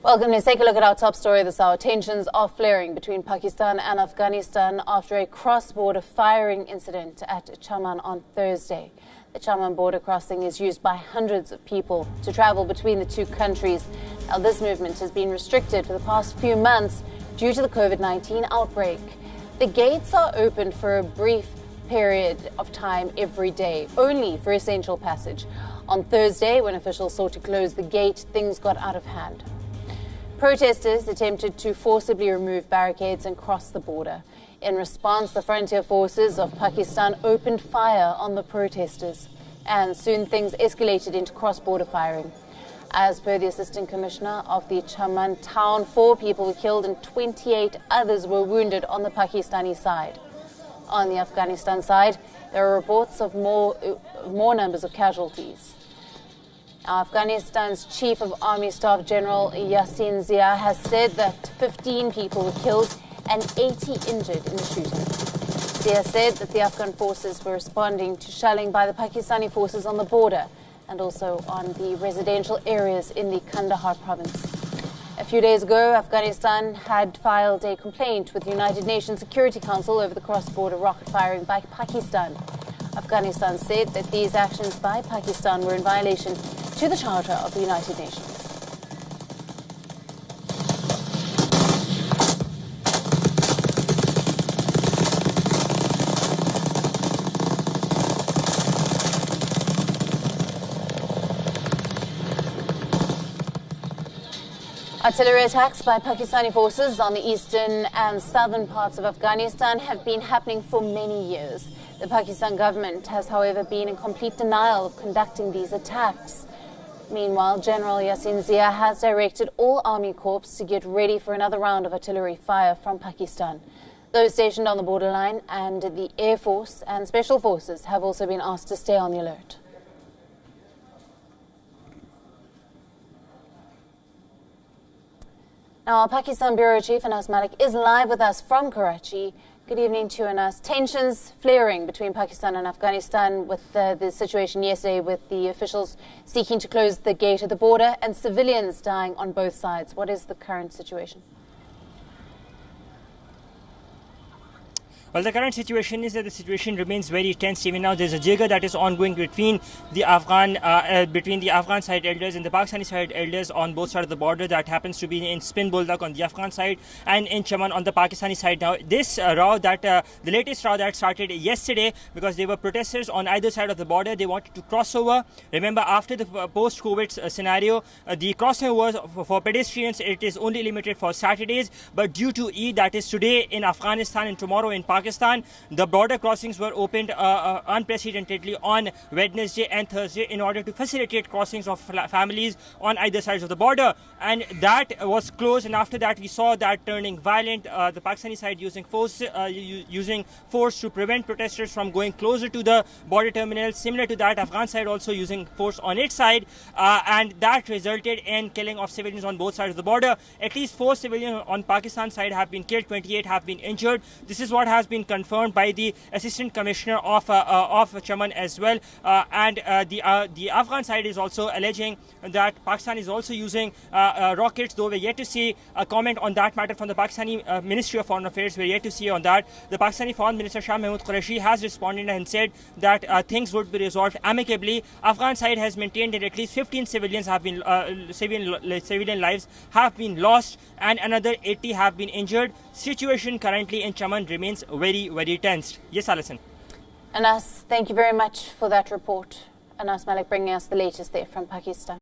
Welcome. Let's take a look at our top story this hour. Tensions are flaring between Pakistan and Afghanistan after a cross-border firing incident at Chaman on Thursday. The Chaman border crossing is used by hundreds of people to travel between the two countries. Now, this movement has been restricted for the past few months due to the COVID-19 outbreak. The gates are opened for a brief period of time every day, only for essential passage. On Thursday, when officials sought to close the gate, things got out of hand. Protesters attempted to forcibly remove barricades and cross the border. In response, the frontier forces of Pakistan opened fire on the protesters, and soon things escalated into cross-border firing. As per the Assistant Commissioner of the Chaman town, 4 people were killed and 28 others were wounded on the Pakistani side. On the Afghanistan side, there are reports of more numbers of casualties. Afghanistan's Chief of Army Staff General Yasin Zia has said that 15 people were killed and 80 injured in the shooting. Zia said that the Afghan forces were responding to shelling by the Pakistani forces on the border and also on the residential areas in the Kandahar province. A few days ago, Afghanistan had filed a complaint with the United Nations Security Council over the cross-border rocket firing by Pakistan. Afghanistan said that these actions by Pakistan were in violation to the Charter of the United Nations. Artillery attacks by Pakistani forces on the eastern and southern parts of Afghanistan have been happening for many years. The Pakistan government has, however, been in complete denial of conducting these attacks. Meanwhile, General Yasin Zia has directed all army corps to get ready for another round of artillery fire from Pakistan. Those stationed on the borderline and the Air Force and Special Forces have also been asked to stay on the alert. Now, our Pakistan Bureau Chief Anas Malik is live with us from Karachi. Good evening to you, Anas. Tensions flaring between Pakistan and Afghanistan with the situation yesterday with the officials seeking to close the gate at the border and civilians dying on both sides. What is the current situation? Well, the current situation is that the situation remains very tense. Even now, there's a jigger that is ongoing between the Afghan side elders and the Pakistani side elders on both sides of the border. That happens to be in Spin Buldak on the Afghan side and in Chaman on the Pakistani side. Now, this the latest row that started yesterday because there were protesters on either side of the border. They wanted to cross over. Remember, after the post-COVID scenario, the crossing was for pedestrians. It is only limited for Saturdays, but due to Eid, that is today in Afghanistan and tomorrow in Pakistan, the border crossings were opened unprecedentedly on Wednesday and Thursday in order to facilitate crossings of families on either sides of the border, and that was closed. And after that, we saw that turning violent. The Pakistani side using force to prevent protesters from going closer to the border terminal. Similar to that, Afghan side also using force on its side, and that resulted in killing of civilians on both sides of the border. At least 4 civilians on Pakistan side have been killed, 28 have been injured. This is what has been confirmed by the Assistant Commissioner of Chaman as well, and the Afghan side is also alleging that Pakistan is also using rockets, though we're yet to see a comment on that matter from the Pakistani Ministry of Foreign Affairs. We're yet to see on that. The Pakistani Foreign Minister Shah Mahmood Qureshi has responded and said that things would be resolved amicably. Afghan side has maintained that at least 15 civilians have been civilian lives have been lost and another 80 have been injured. Situation currently in Chaman remains very, very tense. Yes, Alison. Anas, thank you very much for that report. Anas Malik bringing us the latest there from Pakistan.